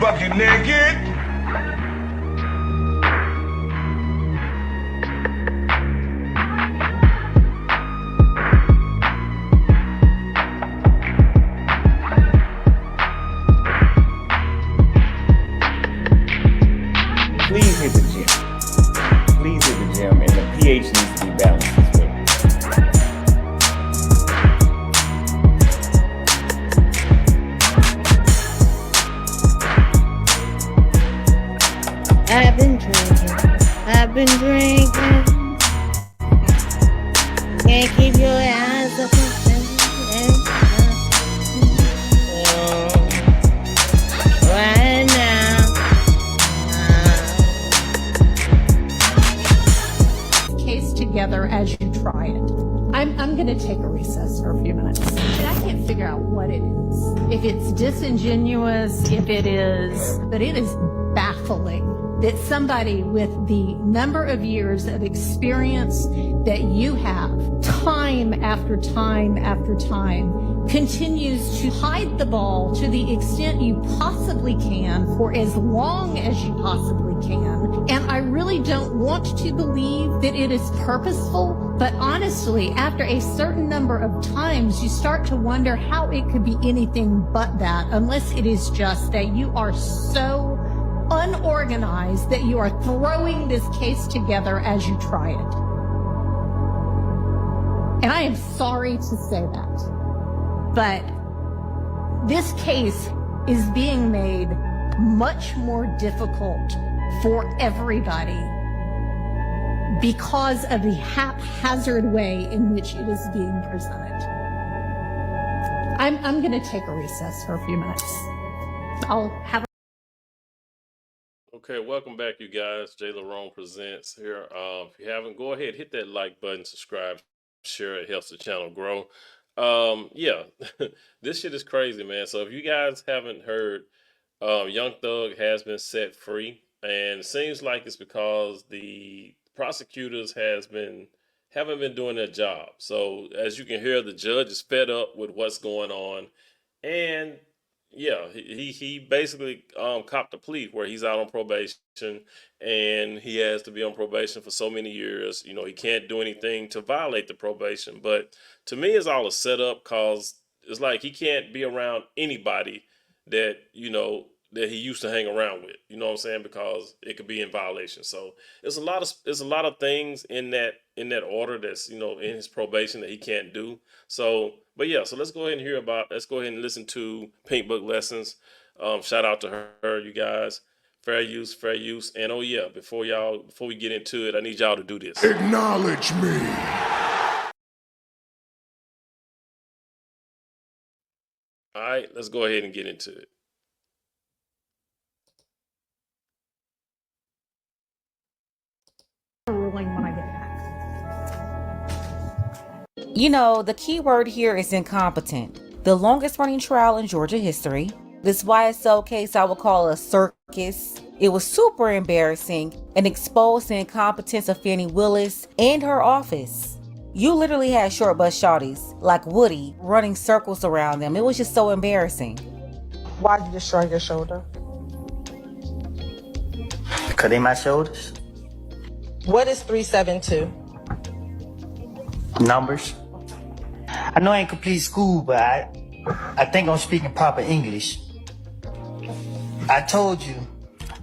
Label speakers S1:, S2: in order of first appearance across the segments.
S1: Bucket naked.
S2: Please hit the gym. Please hit the gym, and the pH needs to be balanced as well.
S3: I've been drinking. Can't keep your eyes up right now.
S4: Case together as you try it. I'm going to take a recess for a few minutes. I can't figure out what it is. If it's disingenuous, but it is baffling that somebody with the number of years of experience that you have, time after time after time, continues to hide the ball to the extent you possibly can for as long as you possibly can. And I really don't want to believe that it is purposeful, but honestly, after a certain number of times, you start to wonder how it could be anything but that, unless it is just that you are so unorganized that you are throwing this case together as you try it. And I am sorry to say that, but this case is being made much more difficult for everybody because of the haphazard way in which it is being presented. I'm going to take a recess for a few minutes. I'll have
S5: Okay, welcome back, you guys. JLerone presents here. If you haven't, go ahead, hit that like button, subscribe, share. It helps the channel grow. Yeah, this shit is crazy, man. So if you guys haven't heard, Young Thug has been set free, and it seems like it's because the prosecutors haven't been doing their job. So as you can hear, the judge is fed up with what's going on, and yeah, he basically copped a plea where he's out on probation, and he has to be on probation for so many years. You know, he can't do anything to violate the probation. But to me, it's all a setup, cause it's like he can't be around anybody that that he used to hang around with. You know what I'm saying? Because it could be in violation. So there's a lot of things in that order that's in his probation that he can't do. So, but yeah, so let's go ahead and listen to Pink Book Lessons. Shout out to her, you guys. Fair use. And oh yeah, before we get into it, I need y'all to do this.
S1: Acknowledge me.
S5: All right, let's go ahead and get into it.
S4: ruling when I get back.
S6: You know, the key word here is incompetent. The longest running trial in Georgia history. This YSL case I would call a circus. It was super embarrassing and exposed the incompetence of Fani Willis and her office. You literally had short bus shawties like Woody running circles around them. It was just so embarrassing.
S7: Why'd you destroy your shoulder?
S8: Because they my shoulders.
S7: What is 372?
S8: Numbers. I know I ain't complete school, but I think I'm speaking proper English. I told you,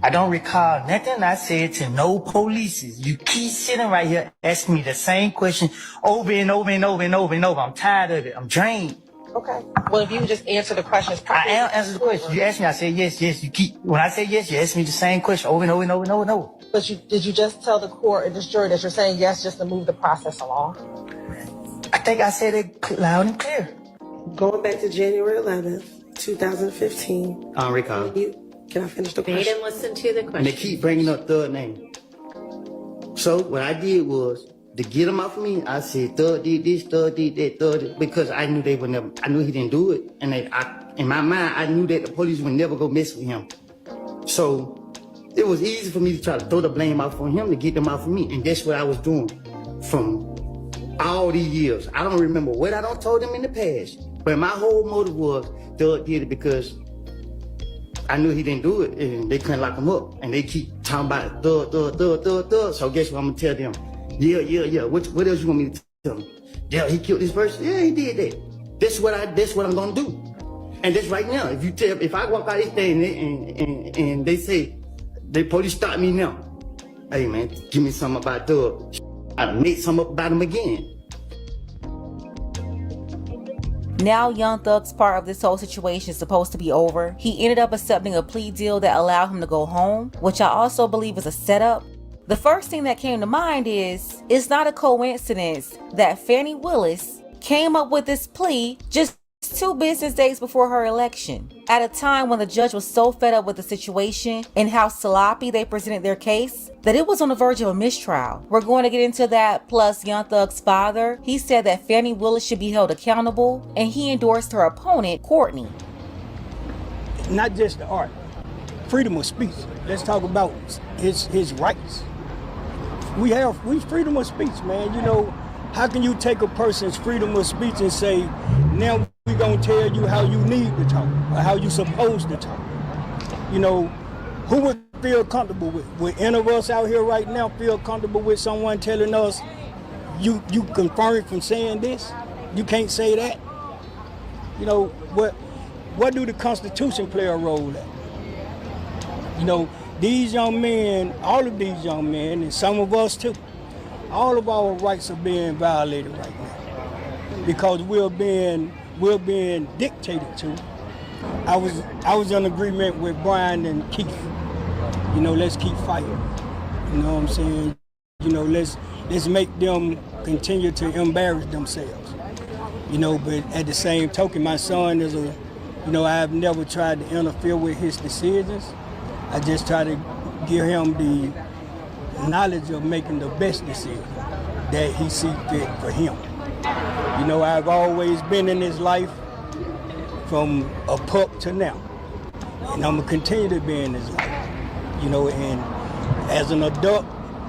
S8: I don't recall nothing I said to no polices. You keep sitting right here asking me the same question over and over and over and over and over. I'm tired of it. I'm drained.
S7: Okay. Well, if you would just answer the questions properly.
S8: I answer the question. You ask me, I say yes. When I say yes, you ask me the same question over and over and over and over and over.
S7: But did you just tell the court or this jury that you're saying yes just to move the process along?
S8: I think I said it loud and clear.
S9: Going back to January 11th,
S8: 2015. I don't recall. Can I finish the
S3: They
S8: question?
S3: didn't listen to the
S8: And they
S3: question.
S8: keep bringing up Thug name. So what I did was, to get him off of me, I said, Thug did this, Thug did that, Thug did, because I knew they would never, I knew he didn't do it. And in my mind, I knew that the police would never go mess with him. So it was easy for me to try to throw the blame off on him to get them off of me. And that's what I was doing from all these years. I don't remember what I don't told them in the past. But my whole motive was, Thug did it because I knew he didn't do it, and they couldn't lock him up. And they keep talking about Thug, Thug, Thug, Thug, Thug. So guess what I'm gonna tell them? Yeah. What else you want me to tell them? Yeah, he killed this person. Yeah, he did that. That's what I'm gonna do. And that's right now. If I walk out this day and they say the police stop me now, hey man, give me something about Thug. I made something up about him again.
S6: Now Young Thug's part of this whole situation is supposed to be over. He ended up accepting a plea deal that allowed him to go home, which I also believe is a setup. The first thing that came to mind is, it's not a coincidence that Fani Willis came up with this plea just 2 business days before her election, at a time when the judge was so fed up with the situation and how sloppy they presented their case that it was on the verge of a mistrial. We're going to get into that, plus Young Thug's father, he said that Fani Willis should be held accountable, and he endorsed her opponent, Courtney.
S9: Not just the art, freedom of speech. Let's talk about his rights. We freedom of speech, man. You know, how can you take a person's freedom of speech and say, now we're gonna tell you how you need to talk or how you supposed to talk? You know, who would feel comfortable with? Would any of us out here right now feel comfortable with someone telling us, you confirmed from saying this? You can't say that? You know, what do the Constitution play a role at? You know, these young men, all of these young men, and some of us too, all of our rights are being violated right now because we're being dictated to. I was in agreement with Brian and Keith. You know, let's keep fighting. You know what I'm saying? You know, let's make them continue to embarrass themselves. You know, but at the same token, my son is I've never tried to interfere with his decisions. I just try to give him the knowledge of making the best decision that he sees fit for him. You know, I've always been in his life from a pup to now, and I'm gonna continue to be in his life. You know, and as an adult,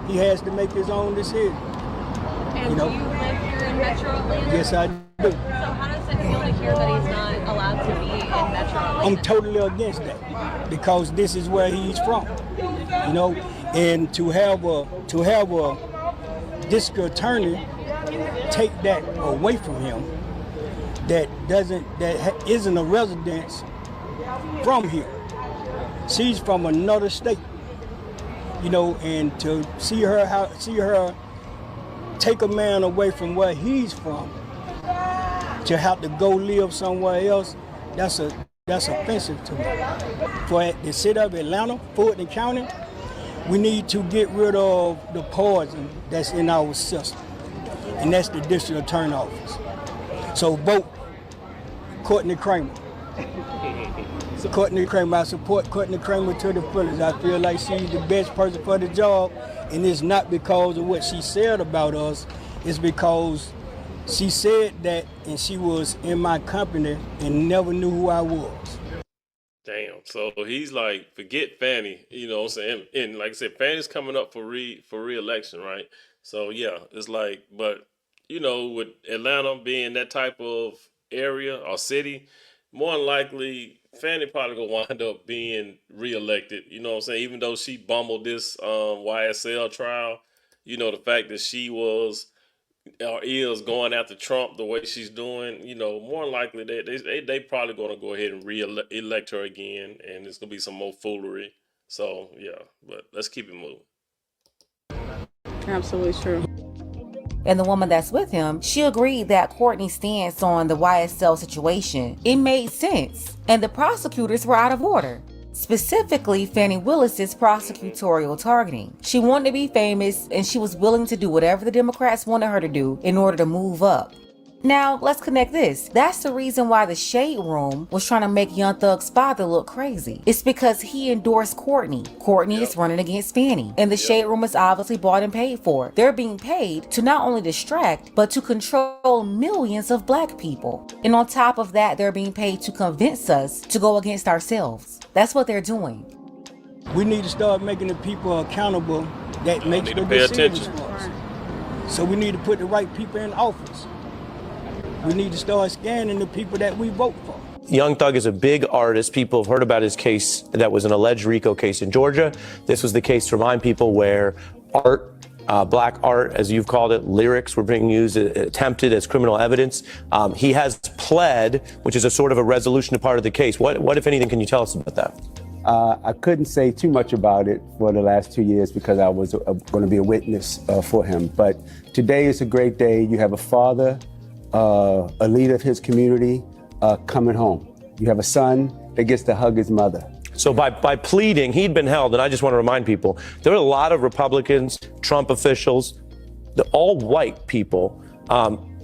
S9: he has to make his own decision.
S10: And do you live here in Metro Atlanta?
S9: Yes, I do.
S10: So how does it feel to hear that he's not allowed to be in Metro Atlanta?
S9: I'm totally against that because this is where he's from. You know, and to have a district attorney take that away from him that isn't a resident from here. She's from another state. You know, and to see her take a man away from where he's from to have to go live somewhere else, that's offensive to me. For the city of Atlanta, Fulton County, we need to get rid of the poison that's in our system, and that's the district attorney office. So vote Courtney Kramer. Courtney Kramer, I support Courtney Kramer to the fullest. I feel like she's the best person for the job, and it's not because of what she said about us, it's because she said that and she was in my company and never knew who I was.
S5: Damn. So he's like, forget Fani, you know what I'm saying? And like I said, Fanny's coming up for re-election, right? So yeah, it's like, but you know, with Atlanta being that type of area or city, more than likely Fani probably gonna wind up being reelected. You know what I'm saying? Even though she bumbled this YSL trial, you know, the fact that she was or is going after Trump the way she's doing, you know, more than likely they probably gonna go ahead and re-elect her again, and it's gonna be some more foolery. So yeah, but let's keep it moving.
S10: Absolutely true.
S6: And the woman that's with him, she agreed that Courtney's stance on the YSL situation, it made sense, and the prosecutors were out of order. Specifically, Fani Willis's prosecutorial targeting. She wanted to be famous, and she was willing to do whatever the Democrats wanted her to do in order to move up. Now, let's connect this. That's the reason why the Shade Room was trying to make Young Thug's father look crazy. It's because he endorsed Courtney. Courtney is running against Fani, and the Shade Room is obviously bought and paid for. They're being paid to not only distract, but to control millions of black people. And on top of that, they're being paid to convince us to go against ourselves. That's what they're doing.
S9: We need to start making the people accountable that makes the decisions for us. So we need to put the right people in office. We need to start scanning the people that we vote for.
S11: Young Thug is a big artist. People have heard about his case that was an alleged RICO case in Georgia. This was the case, to remind people, where art, black art, as you've called it, lyrics were being used, attempted as criminal evidence. He has pled, which is a sort of a resolution to part of the case. What, if anything, can you tell us about that?
S12: I couldn't say too much about it for the last 2 years because I was going to be a witness for him. But today is a great day. You have a father, a leader of his community, coming home. You have a son that gets to hug his mother.
S11: So by pleading, he'd been held, and I just want to remind people, there were a lot of Republicans, Trump officials, all white people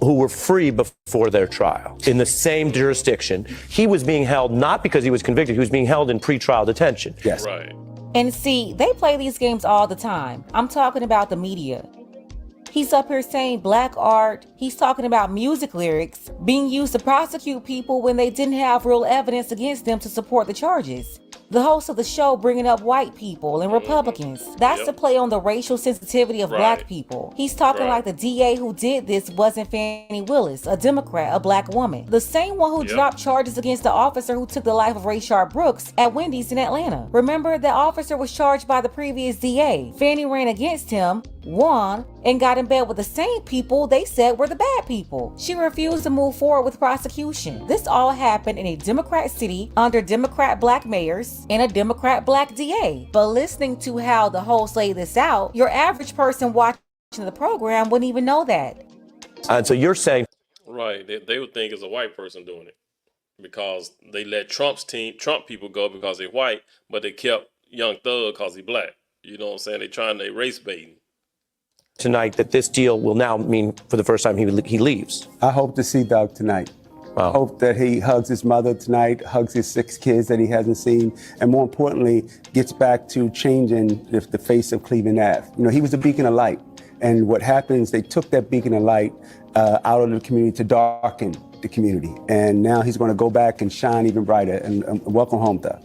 S11: who were free before their trial in the same jurisdiction. He was being held not because he was convicted, he was being held in pretrial detention.
S12: Yes.
S5: Right.
S6: And see, they play these games all the time. I'm talking about the media. He's up here saying black art. He's talking about music lyrics being used to prosecute people when they didn't have real evidence against them to support the charges. The host of the show bringing up white people and Republicans. That's to play on the racial sensitivity of black people. He's talking like the DA who did this wasn't Fani Willis, a Democrat, a black woman. The same one who dropped charges against the officer who took the life of Rayshard Brooks at Wendy's in Atlanta. Remember, the officer was charged by the previous DA. Fani ran against him, won, and got in bed with the same people they said were the bad people. She refused to move forward with prosecution. This all happened in a Democrat city under Democrat black mayors and a Democrat black DA. But listening to how the host laid this out, your average person watching the program wouldn't even know that.
S11: And so you're saying...
S5: Right. They would think it's a white person doing it because they let Trump people go because they're white, but they kept Young Thug because he's black. You know what I'm saying? They race baiting.
S11: Tonight that this deal will now mean for the first time he leaves.
S12: I hope to see Doug tonight.
S11: Wow.
S12: I hope that he hugs his mother tonight, hugs his 6 kids that he hasn't seen, and more importantly, gets back to changing the face of Cleveland Ave. You know, he was a beacon of light. And what happens, they took that beacon of light out of the community to darken the community. And now he's going to go back and shine even brighter. And welcome home, Doug.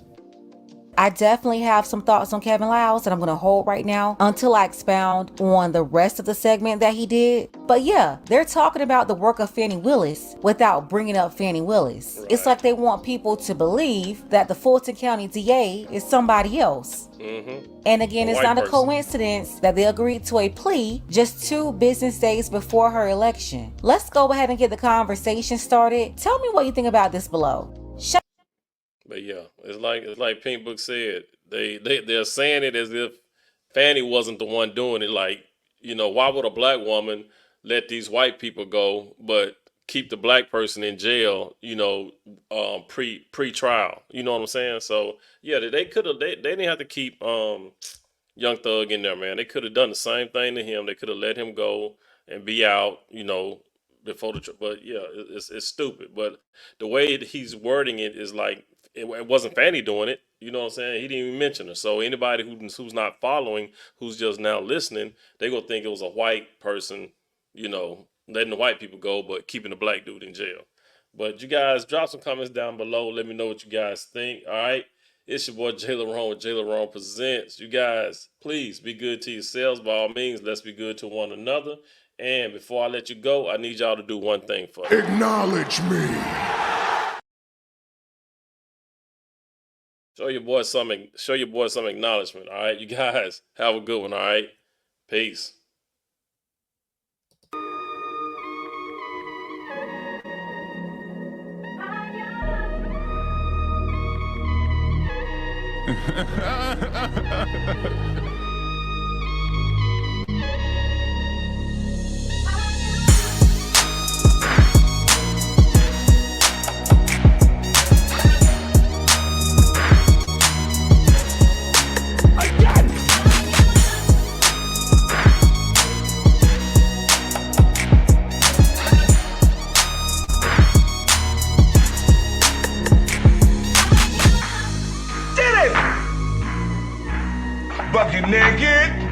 S6: I definitely have some thoughts on Kevin Liles that I'm going to hold right now until I expound on the rest of the segment that he did. But yeah, they're talking about the work of Fani Willis without bringing up Fani Willis. Right. It's like they want people to believe that the Fulton County DA is somebody else. And again, it's not a coincidence that they agreed to a plea just 2 business days before her election. Let's go ahead and get the conversation started. Tell me what you think about this below.
S5: But yeah, it's like Pink Book said. They're saying it as if Fani wasn't the one doing it. Like, you know, why would a black woman let these white people go, but keep the black person in jail? You know, pre-trial. You know what I'm saying? So yeah, they could have. They didn't have to keep Young Thug in there, man. They could have done the same thing to him. They could have let him go and be out. You know, before but yeah, it's stupid. But the way he's wording it is like. It wasn't Fani doing it. You know what I'm saying? He didn't even mention her. So anybody who's not following, who's just now listening, they gonna think it was a white person, you know, letting the white people go, but keeping the black dude in jail. But you guys drop some comments down below. Let me know what you guys think. All right. It's your boy JLerone with JLerone Presents. You guys, please be good to yourselves. By all means, let's be good to one another. And before I let you go, I need y'all to do one thing for me.
S1: Acknowledge me.
S5: Show your boy some acknowledgement. All right, you guys have a good one. All right, peace.
S1: bucket naked.